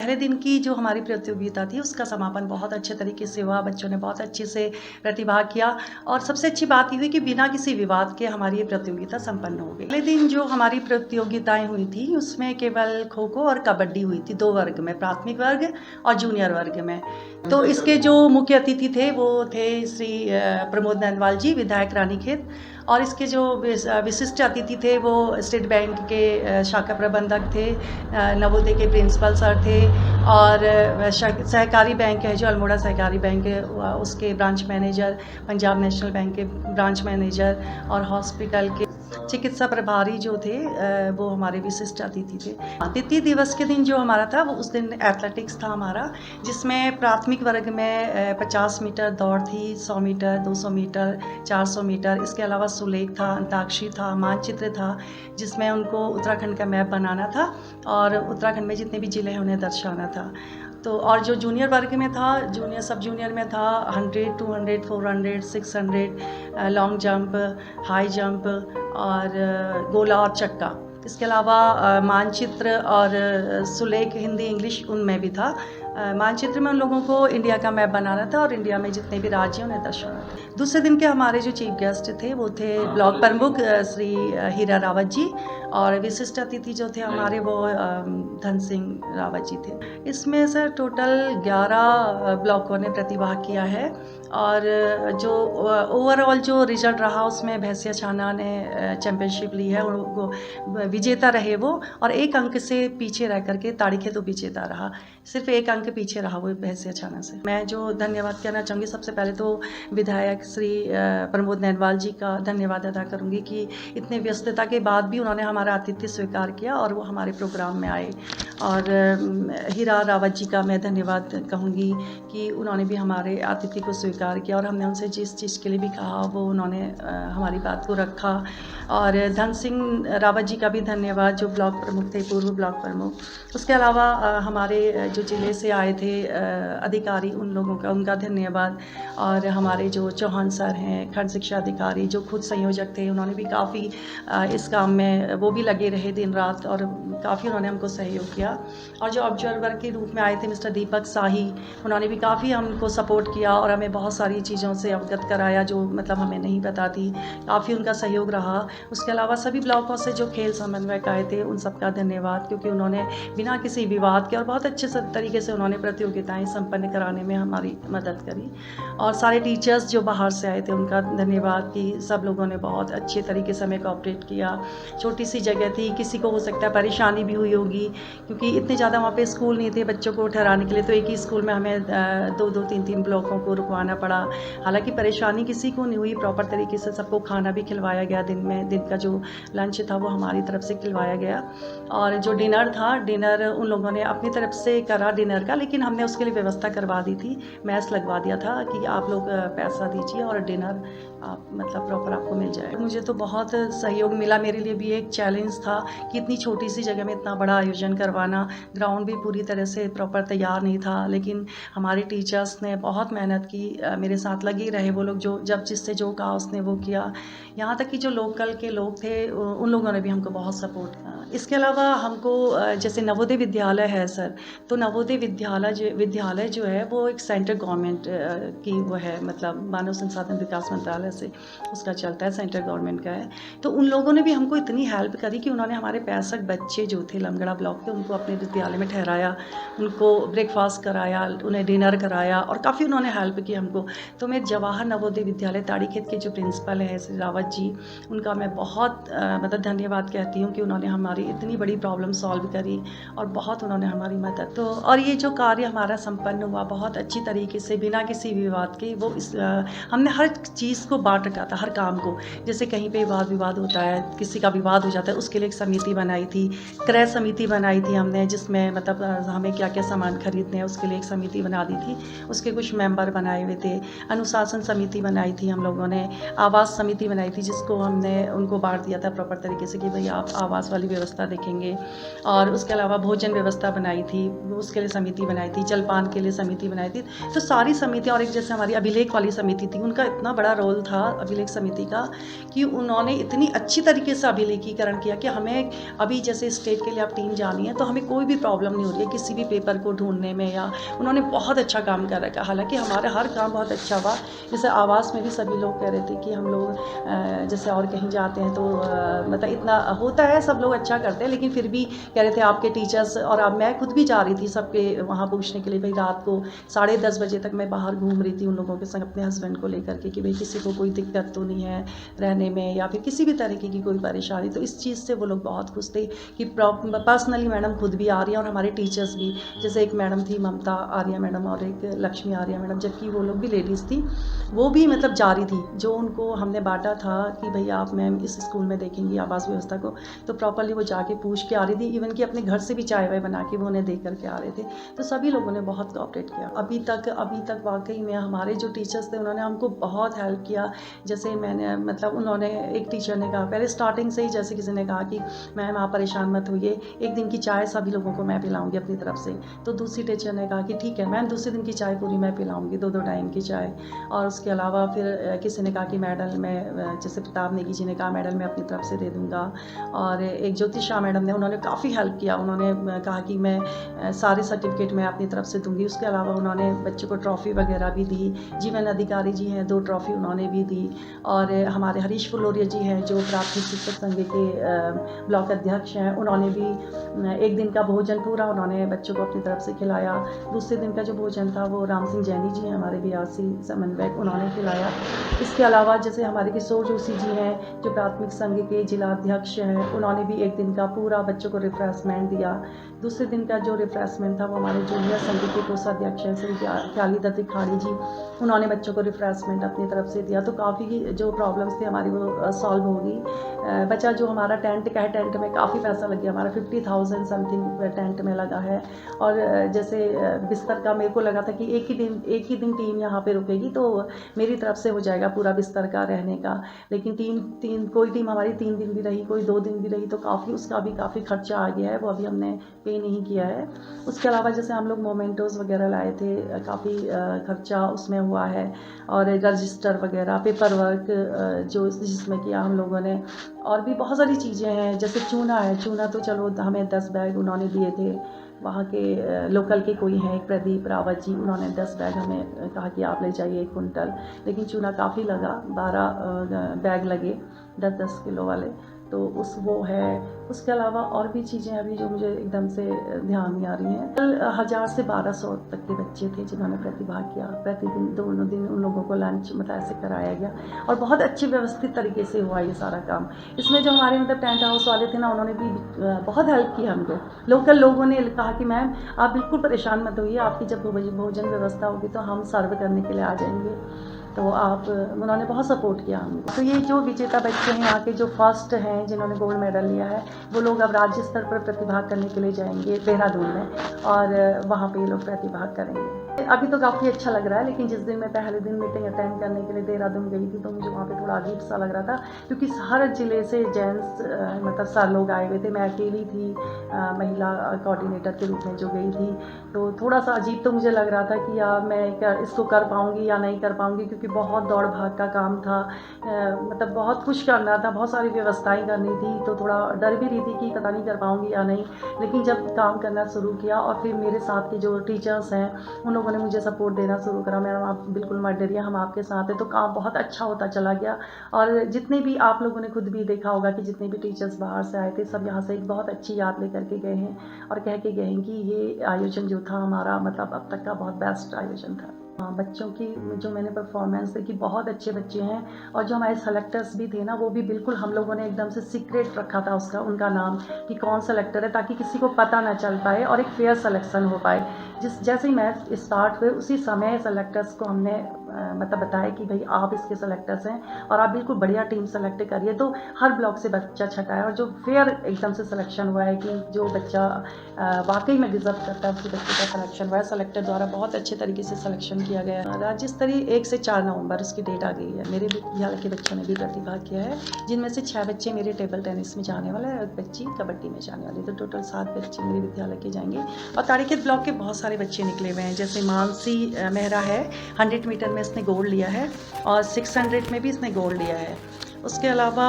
पहले दिन की जो हमारी प्रतियोगिता थी उसका समापन बहुत अच्छे तरीके से हुआ। बच्चों ने बहुत अच्छे से प्रतिभाग किया और सबसे अच्छी बात ये हुई कि बिना किसी विवाद के हमारी ये प्रतियोगिता संपन्न हो गई। पहले दिन जो हमारी प्रतियोगिताएं हुई थी उसमें केवल खो खो और कबड्डी हुई थी, 2 वर्ग में, प्राथमिक वर्ग और जूनियर वर्ग में। तो इसके जो मुख्य अतिथि थे वो थे श्री प्रमोद नंदवाल जी, विधायक रानीखेत, और इसके जो विशिष्ट अतिथि थे वो स्टेट बैंक के शाखा प्रबंधक थे, नवोदय के प्रिंसिपल सर थे, और सहकारी बैंक है जो अल्मोड़ा सहकारी बैंक है उसके branch manager, Punjab national bank के ब्रांच मैनेजर और हॉस्पिटल के चिकित्सा प्रभारी जो थे वो हमारे विशिष्ट अतिथि थे। द्वितीय दिवस के दिन जो हमारा था वो उस दिन एथलेटिक्स था हमारा, जिसमें प्राथमिक वर्ग में 50 मीटर दौड़ थी, 100 मीटर, 200 मीटर, 400 मीटर। इसके अलावा सुलेख था, अंताक्षरी था, मानचित्र था, जिसमें उनको उत्तराखंड का मैप बनाना था और उत्तराखंड में जितने भी ज़िले हैं उन्हें दर्शाना था। तो और जो जूनियर वर्ग में था, जूनियर सब जूनियर में था 100, 200, 400, 600, लॉन्ग जंप, हाई जंप और गोला और चक्का। इसके अलावा मानचित्र और सुलेख हिंदी इंग्लिश उनमें भी था। मानचित्र में उन लोगों को इंडिया का मैप बनाना था और इंडिया में जितने भी राज्य हैं उन्हें दर्शाना था। दूसरे दिन के हमारे जो चीफ गेस्ट थे वो थे ब्लॉक प्रमुख श्री हीरा रावत जी, और विशिष्ट अतिथि जो थे हमारे वो धन सिंह रावत जी थे। इसमें सर टोटल 11 ब्लॉकों ने प्रतिभाग किया है और जो ओवरऑल जो रिजल्ट रहा उसमें भैंसिया छाना ने चैम्पियनशिप ली है, वो विजेता रहे वो, और 1 अंक से पीछे रह करके ताड़ीखेत तो विजेता रहा, सिर्फ 1 अंक पीछे रहा वो भैंसिया छाना से। मैं जो धन्यवाद कहना चाहूँगी, सबसे पहले तो विधायक श्री प्रमोद नंदवाल जी का धन्यवाद अदा करूँगी कि इतने व्यस्तता के बाद भी उन्होंने हमारा आतिथ्य स्वीकार किया और वो हमारे प्रोग्राम में आए। और हीरा रावत जी का मैं धन्यवाद कहूँगी कि उन्होंने भी हमारे आतिथ्य को स्वीकार किया और हमने उनसे जिस चीज़ के लिए भी कहा वो उन्होंने हमारी बात को रखा। और धन सिंह रावत जी का भी धन्यवाद जो ब्लॉक प्रमुख थे, पूर्व ब्लॉक प्रमुख। उसके अलावा हमारे जो ज़िले से आए थे अधिकारी, उन लोगों का उनका धन्यवाद। और हमारे जो चौहान सर हैं खंड शिक्षा अधिकारी जो खुद संयोजक थे, उन्होंने भी काफ़ी इस काम में वो भी लगे रहे दिन रात और काफ़ी उन्होंने हमको सहयोग किया। और जो ऑब्जर्वर के रूप में आए थे मिस्टर दीपक शाही, उन्होंने भी काफ़ी हमको सपोर्ट किया और हमें बहुत सारी चीज़ों से अवगत कराया जो मतलब हमें नहीं पता थी, काफ़ी उनका सहयोग रहा। उसके अलावा सभी ब्लॉकों से जो खेल समन्वयक आए थे उन सबका धन्यवाद, क्योंकि उन्होंने बिना किसी विवाद के और बहुत अच्छे तरीके से उन्होंने प्रतियोगिताएं संपन्न कराने में हमारी मदद करी। और सारे टीचर्स जो बाहर से आए थे उनका धन्यवाद कि सब लोगों ने बहुत अच्छे तरीके से हमें कोऑपरेट किया। छोटी सी जगह थी, किसी को हो सकता है परेशानी भी हुई होगी क्योंकि इतने ज़्यादा वहाँ पे स्कूल नहीं थे बच्चों को ठहराने के लिए, तो एक ही स्कूल में हमें 2-2, 3-3 ब्लॉकों को रुकवाना पड़ा। हालांकि परेशानी किसी को नहीं हुई, प्रॉपर तरीके से सबको खाना भी खिलवाया गया। दिन में दिन का जो लंच था वो हमारी तरफ से खिलवाया गया। और जो डिनर था, डिनर उन लोगों ने अपनी तरफ से करा डिनर का, लेकिन हमने उसके लिए व्यवस्था करवा दी थी, मैस लगवा दिया था कि आप लोग पैसा दीजिए और डिनर आप मतलब प्रॉपर आपको मिल जाएगा। मुझे तो बहुत सहयोग मिला, मेरे लिए भी एक चैलेंज था कि इतनी छोटी सी जगह में इतना बड़ा आयोजन करवाना, ग्राउंड भी पूरी तरह से प्रॉपर तैयार नहीं था, लेकिन हमारे टीचर्स ने बहुत मेहनत की, मेरे साथ लगे रहे वो लोग, जो जब जिससे जो कहा उसने वो किया। यहाँ तक कि जो लोकल के लोग थे उन लोगों ने भी हमको बहुत सपोर्ट किया। इसके अलावा हमको जैसे नवोदय विद्यालय है सर, तो नवोदय विद्यालय जो है वो एक सेंट्रल गवर्नमेंट की वो है, मतलब मानव संसाधन विकास मंत्रालय से उसका चलता है, सेंट्रल गवर्नमेंट का है। तो उन लोगों ने भी हमको इतनी हेल्प करी कि उन्होंने हमारे 65 बच्चे जो थे लमगड़ा ब्लॉक के उनको अपने विद्यालय में ठहराया, उनको ब्रेकफास्ट कराया, उन्हें डिनर कराया और काफ़ी उन्होंने हेल्प की हमको। तो मैं जवाहर नवोदय विद्यालय ताड़ीखेत के जो प्रिंसिपल हैं श्री रावत जी, उनका मैं बहुत मतलब धन्यवाद कहती हूँ कि उन्होंने हमारी इतनी बड़ी प्रॉब्लम सॉल्व करी और बहुत उन्होंने हमारी मदद। तो और ये जो कार्य हमारा संपन्न हुआ बहुत अच्छी तरीके से बिना किसी विवाद के, वो हमने हर चीज़ को बांट रखा था, हर काम को। जैसे कहीं पे वाद विवाद होता है, किसी का विवाद हो जाता है, उसके लिए एक समिति बनाई थी, क्रय समिति बनाई थी हमने, जिसमें मतलब हमें क्या क्या सामान खरीदने हैं उसके लिए एक समिति बना दी थी, उसके कुछ मेंबर बनाए हुए थे। अनुशासन समिति बनाई थी हम लोगों ने, आवास समिति बनाई थी जिसको हमने उनको बांट दिया था प्रॉपर तरीके से कि भाई आप आवास वाली व्यवस्था देखेंगे। और उसके अलावा भोजन व्यवस्था बनाई थी, उसके लिए समिति बनाई थी, जलपान के लिए समिति बनाई थी। तो सारी समितियाँ, और एक जैसे हमारी अभिलेख वाली समिति थी, उनका इतना बड़ा रोल था था अभिलेख समिति का कि उन्होंने इतनी अच्छी तरीके से अभिलेखीकरण किया कि हमें अभी जैसे स्टेट के लिए आप टीम जानी है तो हमें कोई भी प्रॉब्लम नहीं हो रही है किसी भी पेपर को ढूंढने में, या उन्होंने बहुत अच्छा काम कर रखा। हालांकि हमारा हर काम बहुत अच्छा हुआ। जैसे आवास में भी सभी लोग कह रहे थे कि हम लोग जैसे और कहीं जाते हैं तो मतलब इतना होता है, सब लोग अच्छा करते हैं, लेकिन फिर भी कह रहे थे आपके टीचर्स, और अब मैं खुद भी जा रही थी सबके वहाँ पूछने के लिए। भाई रात को 10:30 बजे तक मैं बाहर घूम रही थी उन लोगों के संग अपने हस्बैंड को लेकर के कि भाई किसी को कोई दिक्कत तो नहीं है रहने में या फिर किसी भी तरीके की कोई परेशानी। तो इस चीज़ से वो लोग बहुत खुश थे कि पर्सनली मैडम खुद भी आ रही है और हमारे टीचर्स भी, जैसे एक मैडम थी ममता आर्या मैडम और एक लक्ष्मी आर्या मैडम, जबकि वो लोग भी लेडीज़ थी, वो भी मतलब जा रही थी। जो उनको हमने बांटा था कि भाई आप मैम इस स्कूल में देखेंगी आवास व्यवस्था को, तो प्रॉपरली वो जाके पूछ के आ रही थी। इवन कि अपने घर से भी चाय वाय बना के वो उन्हें दे करके आ रहे थे। तो सभी लोगों ने बहुत कोऑपरेट किया। अभी तक वाकई में हमारे जो टीचर्स थे उन्होंने हमको बहुत हेल्प किया। जैसे मैंने मतलब उन्होंने, एक टीचर ने कहा पहले स्टार्टिंग से ही, जैसे किसी ने कहा कि मैम आप परेशान मत होइए, एक दिन की चाय सभी लोगों को मैं पिलाऊंगी अपनी तरफ से। तो दूसरी टीचर ने कहा कि ठीक है मैम, दूसरे दिन की चाय पूरी मैं पिलाऊंगी, 2-2 टाइम की चाय। और उसके अलावा फिर किसी ने कहा कि मेडल मैं, जैसे प्रताप नेगी जी ने कहा मेडल मैं अपनी तरफ से दे दूँगा। और एक ज्योतिषा मैडम ने, उन्होंने काफ़ी हेल्प किया। उन्होंने कहा कि मैं सारे सर्टिफिकेट मैं अपनी तरफ से दूँगी। उसके अलावा उन्होंने बच्चों को ट्रॉफ़ी वगैरह भी दी। जीवन अधिकारी जी हैं, 2 ट्रॉफ़ी उन्होंने भी दी। और हमारे हरीश फुलोरिया जी हैं जो प्राथमिक शिक्षक संघ के ब्लॉक अध्यक्ष हैं, उन्होंने भी एक दिन का भोजन पूरा उन्होंने बच्चों को अपनी तरफ से खिलाया। दूसरे दिन का जो भोजन था वो राम सिंह जैनी जी हैं हमारे बीआरसी समन्वयक, उन्होंने खिलाया। इसके अलावा जैसे हमारे किशोर जोशी जी हैं जो प्राथमिक संघ के जिला अध्यक्ष हैं, उन्होंने भी एक दिन का पूरा बच्चों को रिफ्रेशमेंट दिया। दूसरे दिन का जो रिफ्रेशमेंट था वो हमारे जूनियर संघ के कोषाध्यक्ष हैं श्री ख्याली दत्त तिखाड़ी जी, उन्होंने बच्चों को रिफ्रेशमेंट अपनी तरफ से दिया। तो काफ़ी जो प्रॉब्लम्स थी हमारी वो सॉल्व होगी। बचा जो हमारा टेंट का है, टेंट में काफ़ी पैसा लग गया, हमारा 50,000 समथिंग टेंट में लगा है। और जैसे बिस्तर का मेरे को लगा था कि एक ही दिन टीम यहाँ पे रुकेगी तो मेरी तरफ से हो जाएगा पूरा बिस्तर का रहने का, लेकिन कोई टीम हमारी 3 दिन भी रही, कोई 2 दिन भी रही, तो उसका भी काफ़ी खर्चा आ गया है, वो अभी हमने पे नहीं किया है। उसके अलावा जैसे हम लोग मोमेंटोज़ वगैरह लाए थे, काफ़ी खर्चा उसमें हुआ है। और रजिस्टर वगैरह, पेपर वर्क जो जिसमें किया हम लोगों ने, और भी बहुत सारी चीज़ें हैं। जैसे चूना है, चूना तो चलो हमें 10 बैग उन्होंने दिए थे। वहाँ के लोकल के कोई हैं, एक प्रदीप रावत जी, उन्होंने 10 बैग हमें कहा कि आप ले जाइए 1 कुंटल, लेकिन चूना काफ़ी लगा, 12 बैग लगे 10-10 किलो वाले। तो वो है। उसके अलावा और भी चीज़ें अभी जो मुझे एकदम से ध्यान नहीं आ रही हैं। कल 1000 से 1200 तक के बच्चे थे जिन्होंने प्रतिभाग किया। प्रतिदिन दोनों दिन उन लोगों को लंच मतलब ऐसे कराया गया और बहुत अच्छे व्यवस्थित तरीके से हुआ ये सारा काम। इसमें जो हमारे मतलब टेंट हाउस वाले थे ना, उन्होंने भी बहुत हेल्प की हमको। लोकल लोगों ने कहा कि मैम आप बिल्कुल परेशान मत होइए, आपकी जब भोजन व्यवस्था होगी तो हम सर्व करने के लिए आ जाएंगे। तो उन्होंने बहुत सपोर्ट किया हमको। तो ये जो विजेता बच्चे हैं यहाँ के, जो फर्स्ट हैं जिन्होंने गोल्ड मेडल लिया है, वो लोग अब राज्य स्तर पर प्रतिभाग करने के लिए जाएंगे देहरादून में, और वहाँ पे ये लोग प्रतिभाग करेंगे। अभी तो काफ़ी अच्छा लग रहा है, लेकिन जिस दिन मैं पहले दिन मीटिंग अटेंड करने के लिए देहरादून गई थी तो मुझे वहाँ पे थोड़ा अजीब सा लग रहा था, क्योंकि हर जिले से जेंट्स मतलब सर लोग आए हुए थे। मैं अकेली थी महिला कोऑर्डिनेटर के रूप में जो गई थी, तो थोड़ा सा अजीब तो मुझे लग रहा था कि यार मैं इसको कर पाऊँगी या नहीं कर पाऊँगी, क्योंकि बहुत दौड़ भाग का काम था। मतलब बहुत कुछ करना था, बहुत सारी व्यवस्थाएं करनी थी, तो थोड़ा डर भी रही थी कि पता नहीं कर पाऊँगी या नहीं। लेकिन जब काम करना शुरू किया और फिर मेरे साथ के जो टीचर्स हैं उन लोगों ने मुझे सपोर्ट देना शुरू करा, मैडम आप बिल्कुल मत डरिए, हम आपके साथ हैं, तो काम बहुत अच्छा होता चला गया। और जितने भी आप लोगों ने खुद भी देखा होगा कि जितने भी टीचर्स बाहर से आए थे, सब यहाँ से एक बहुत अच्छी याद लेकर के गए हैं और कह के गए हैं कि ये आयोजन जो था हमारा मतलब अब तक का बहुत बेस्ट आयोजन था। बच्चों की जो मैंने परफॉर्मेंस देखी, बहुत अच्छे बच्चे हैं। और जो हमारे सेलेक्टर्स भी थे ना, वो भी बिल्कुल हम लोगों ने एकदम से सीक्रेट रखा था उनका नाम कि कौन सेलेक्टर है, ताकि किसी को पता ना चल पाए और एक फेयर सिलेक्शन हो पाए। जैसे ही मैच स्टार्ट हुए उसी समय सेलेक्टर्स को हमने मतलब बताया कि भाई आप इसके सेलेक्टर्स हैं और आप बिल्कुल बढ़िया टीम सेलेक्ट करिए। तो हर ब्लॉक से बच्चा छटा है और जो फेयर एकदम से सिलेक्शन हुआ है कि जो बच्चा वाकई में डिजर्व करता है, उसके बच्चे का सिलेक्शन हुआ है। सेलेक्टर द्वारा बहुत अच्छे तरीके से सिलेक्शन किया गया है। राज्य स्तरीय 1 से 4 नवंबर उसकी डेट आ गई है। मेरे विद्यालय के बच्चों ने भी प्रतिभाग किया है, जिनमें से 6 बच्चे मेरे टेबल टेनिस में जाने वाले हैं और 1 बच्ची कबड्डी में जाने वाली है। तो टोटल 7 बच्चे मेरे विद्यालय के जाएंगे। और ताड़ीखेत ब्लॉक के बहुत सारे बच्चे निकले हुए हैं, जैसे मानसी मेहरा है 100 मीटर में में इसने गोल्ड लिया है और 600 में भी इसने गोल्ड लिया है। उसके अलावा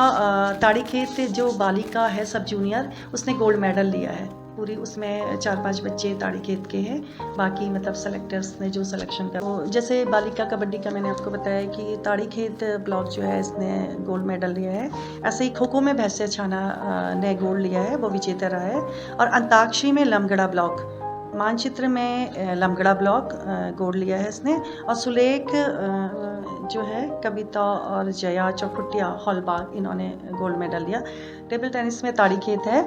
ताड़ीखेत जो बालिका है सब जूनियर, उसने गोल्ड मेडल लिया है। पूरी उसमें 4-5 बच्चे ताड़ीखेत के हैं, बाकी मतलब सेलेक्टर्स ने जो सिलेक्शन कर, तो जैसे बालिका कबड्डी का मैंने आपको बताया कि ताड़ीखेत ब्लॉक जो है इसने गोल्ड मेडल लिया है। ऐसे ही खो खो में भैंसिया छाना ने गोल्ड लिया है, वो विजेता रहा है। और अंताक्षरी में लमगड़ा ब्लॉक, मानचित्र में लमगड़ा ब्लॉक गोल्ड लिया है इसने। और सुलेख जो है कविता और जया चौखुटिया हॉलबाग, इन्होंने गोल्ड मेडल लिया। टेबल टेनिस में ताड़ीखेत है,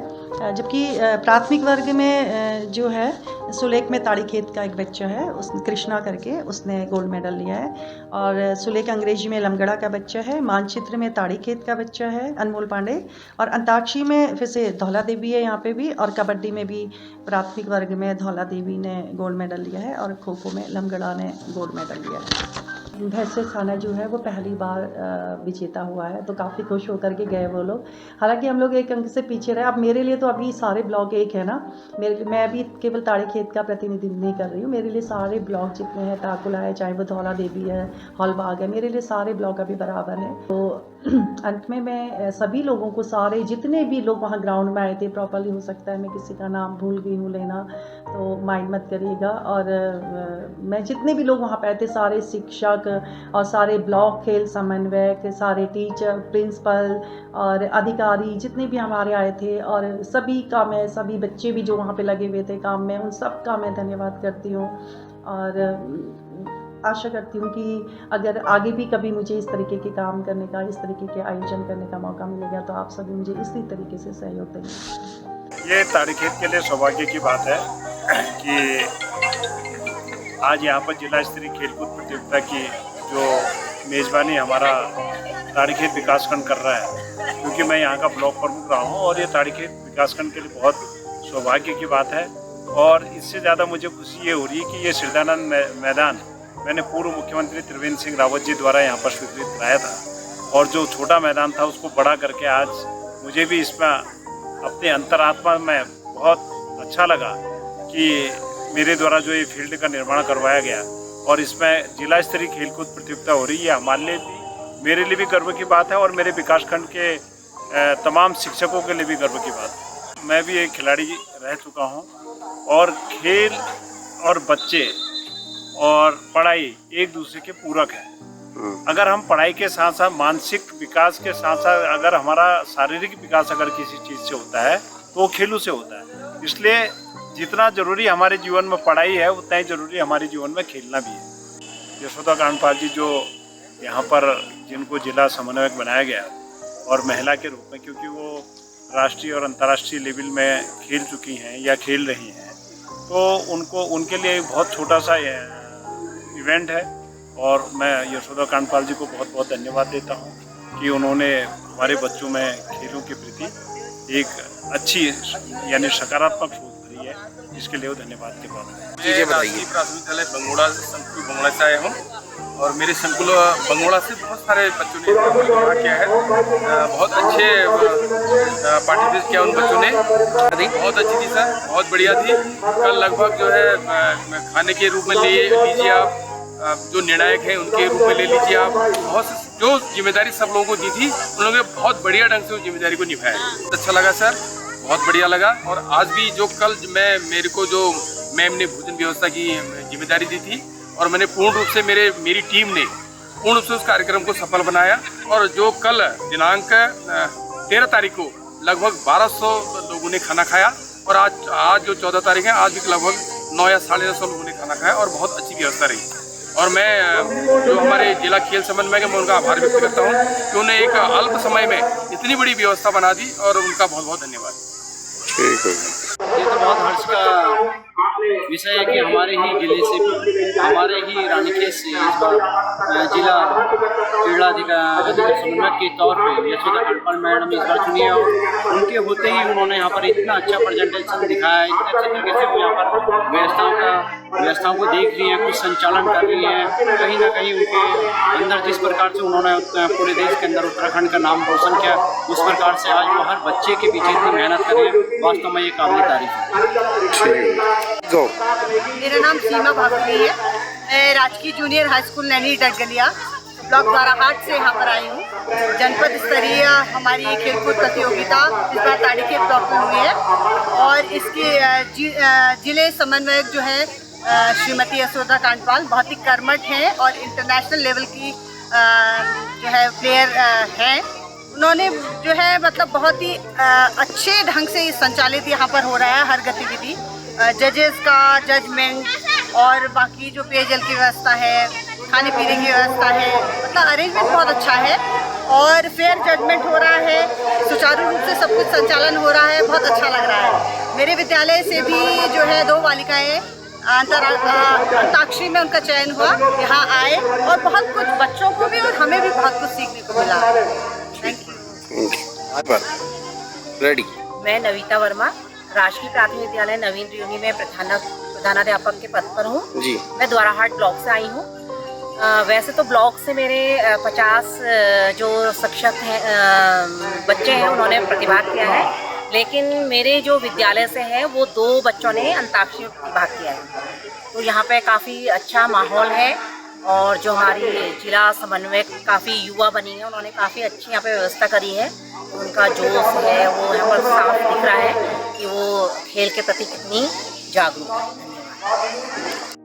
जबकि प्राथमिक वर्ग में जो है सुलेख में ताड़ीखेत का एक बच्चा है, उस कृष्णा करके, उसने गोल्ड मेडल लिया है। और सुलेख अंग्रेजी में लमगड़ा का बच्चा है, मानचित्र में ताड़ीखेत का बच्चा है अनमोल पांडे। और अंताक्षरी में फिर से धौला देवी है यहाँ पे भी, और कबड्डी में भी प्राथमिक वर्ग में धौला देवी ने गोल्ड मेडल लिया है और खो खो में लमगड़ा ने गोल्ड मेडल लिया है। भैंसिया छाना जो है वो पहली बार विजेता हुआ है, तो काफ़ी खुश होकर के गए वो लोग। हालांकि हम लोग एक अंक से पीछे रहे। अब मेरे लिए तो अभी सारे ब्लॉक एक है ना, मैं अभी केवल ताड़ीखेत का प्रतिनिधित्व नहीं कर रही हूँ। मेरे लिए सारे ब्लॉक जितने हैं, टाकुला है, चाहे वो धौला देवी है, हॉलबाग है, मेरे लिए सारे ब्लॉक अभी बराबर हैं। तो अंत में मैं सभी लोगों को, सारे जितने भी लोग वहाँ ग्राउंड में आए थे, प्रॉपरली हो सकता है मैं किसी का नाम भूल गई हूँ लेना, तो माइंड मत करिएगा। और मैं जितने भी लोग वहाँ पे आए थे, सारे शिक्षक और सारे ब्लॉक खेल समन्वयक, सारे टीचर, प्रिंसिपल और अधिकारी जितने भी हमारे आए थे, और सभी का मैं, सभी बच्चे भी जो वहाँ पे लगे हुए थे काम में, उन सब का मैं धन्यवाद करती हूँ। और आशा करती हूँ कि अगर आगे भी कभी मुझे इस तरीके के काम करने का, इस तरीके के आयोजन करने का मौका मिलेगा, तो आप सभी मुझे इसी तरीके से सहयोग देंगे। ये ताड़ीखेत के लिए सौभाग्य की बात है कि आज यहाँ पर जिला स्तरीय खेलकूद प्रतियोगिता की जो मेज़बानी हमारा ताड़ीखेत विकासखंड कर रहा है, क्योंकि मैं यहाँ का ब्लॉक प्रमुख रहा हूँ, और ये ताड़ीखेत विकासखंड के लिए बहुत सौभाग्य की बात है। और इससे ज़्यादा मुझे खुशी ये हो रही है कि ये श्रीदानंद मैदान मैंने पूर्व मुख्यमंत्री त्रिवेंद्र सिंह रावत जी द्वारा यहाँ पर स्वीकृत कराया था, और जो छोटा मैदान था उसको बड़ा करके आज मुझे भी इसमें अपने अंतरात्मा में बहुत अच्छा लगा कि मेरे द्वारा जो ये फील्ड का निर्माण करवाया गया, और इसमें जिला स्तरीय खेलकूद प्रतियोगिता हो रही है। हमारे लिए भी, मेरे लिए भी गर्व की बात है, और मेरे विकासखंड के तमाम शिक्षकों के लिए भी गर्व की बात है। मैं भी एक खिलाड़ी रह चुका हूँ, और खेल और बच्चे और पढ़ाई एक दूसरे के पूरक है। अगर हम पढ़ाई के साथ साथ मानसिक विकास के साथ साथ अगर हमारा शारीरिक विकास अगर किसी चीज़ से होता है तो वो खेलों से होता है। इसलिए जितना जरूरी हमारे जीवन में पढ़ाई है, उतना ही जरूरी हमारे जीवन में खेलना भी है। यशोदा कांडपाल जी जो यहाँ पर, जिनको जिला समन्वयक बनाया गया, और महिला के रूप में, क्योंकि वो राष्ट्रीय और अंतर्राष्ट्रीय लेवल में खेल चुकी हैं या खेल रही हैं, तो उनके लिए बहुत छोटा सा इवेंट है। और मैं यशोदा कांडपाल जी को बहुत बहुत धन्यवाद देता हूँ कि उन्होंने हमारे बच्चों में खेलों के प्रति एक अच्छी यानी सकारात्मक सोच भरी है, इसके लिए वो धन्यवाद के बाद। मैं राजकीय प्राथमिक विद्यालय बंगोड़ा संकुल बंगोड़ा से आया हूँ, और मेरे संकुल बंगोड़ा से बहुत सारे बच्चों ने निर्माण किया है। बहुत अच्छे पार्टिसिपेट किया उन बच्चों ने, बहुत अच्छी थी सर, बहुत बढ़िया थी। कल लगभग जो है खाने के रूप में ले लीजिए आप, जो निर्णायक हैं उनके रूप में ले लीजिए आप, बहुत जो जिम्मेदारी सब लोगों को दी थी, उन लोगों ने बहुत बढ़िया ढंग से उस जिम्मेदारी को निभाया। अच्छा लगा सर, बहुत बढ़िया लगा। और आज भी जो कल मेरे को जो मैम ने भोजन व्यवस्था की जिम्मेदारी दी थी, और मैंने पूर्ण रूप से मेरी टीम ने पूर्ण रूप से उस कार्यक्रम को सफल बनाया। और जो कल दिनांक 13 तारीख को लगभग 1200 लोगों ने खाना खाया, और आज जो 14 तारीख है, आज भी लगभग 9 या 950 लोगों ने खाना खाया, और बहुत अच्छी व्यवस्था रही। और मैं जो हमारे जिला खेल समन्वय है, मैं उनका आभार व्यक्त करता हूँ कि उन्होंने एक अल्प समय में इतनी बड़ी व्यवस्था बना दी, और उनका बहुत बहुत धन्यवाद। ठीक है। ये तो बहुत हर्ष का विषय है कि हमारे ही जिले से, हमारे ही रानीखेत से इस बार जिला क्रीड़ा समन्वयक के तौर पे यशोदा कांडपाल मैडम इस बार चुनी है, और उनके होते ही उन्होंने यहाँ पर इतना अच्छा प्रेजेंटेशन दिखाया, इतने अच्छे तरीके से वो यहाँ पर व्यवस्थाओं को देख रही हैं, कुछ संचालन कर रही हैं। कहीं ना कहीं उनके अंदर जिस प्रकार से उन्होंने पूरे देश के अंदर उत्तराखंड का नाम रोशन किया, उस प्रकार से आज वो हर बच्चे के पीछे इतनी मेहनत कर रही है, वास्तव में ये काबिल तारीफ है। गो। मेरा नाम सीमा भागवती है। मैं राजकीय junior high school Naini Datgaliya block Dwarahat से यहाँ पर आई हूँ। जनपद स्तरीय हमारी खेलकूद प्रतियोगिता इस बार ताड़ीखेत ब्लॉक में हुई है और इसकी जिले समन्वयक जो है श्रीमती यशोदा कांडपाल बहुत ही कर्मठ हैं और इंटरनेशनल लेवल की जो है प्लेयर हैं। उन्होंने जो है मतलब बहुत ही अच्छे ढंग से संचालित यहाँ पर हो रहा है हर गतिविधि। जजेस का जजमेंट और बाकी जो पेयजल की व्यवस्था है, खाने पीने की व्यवस्था है, मतलब अरेंजमेंट बहुत अच्छा है और फेयर जजमेंट हो रहा है, सुचारू रूप से सब कुछ संचालन हो रहा है, बहुत अच्छा लग रहा है। मेरे विद्यालय से भी जो है 2 बालिकाएँ अंताक्षरी में उनका चयन हुआ, यहाँ आए और बहुत कुछ बच्चों को भी और हमें भी बहुत कुछ सीखने को मिला। Thank you. रेडी। मैं नविता वर्मा राजकीय प्राथमिक विद्यालय नवीन रियूनी में प्रधानाध्यापक के पद पर हूँ जी। मैं द्वाराहाट ब्लॉक से आई हूँ। वैसे तो ब्लॉक से मेरे 50 जो शिक्षक हैं बच्चे हैं उन्होंने प्रतिभाग किया है, लेकिन मेरे जो विद्यालय से है वो 2 बच्चों ने अंताक्षरी में प्रतिभाग किया है। तो यहाँ पे काफ़ी अच्छा माहौल है और जो हमारी जिला समन्वयक काफ़ी युवा बनी है, उन्होंने काफ़ी अच्छी यहाँ पे व्यवस्था करी है। तो उनका जोश है वो यहाँ पर साफ दिख रहा है कि वो खेल के प्रति कितनी जागरूक है। धन्यवाद।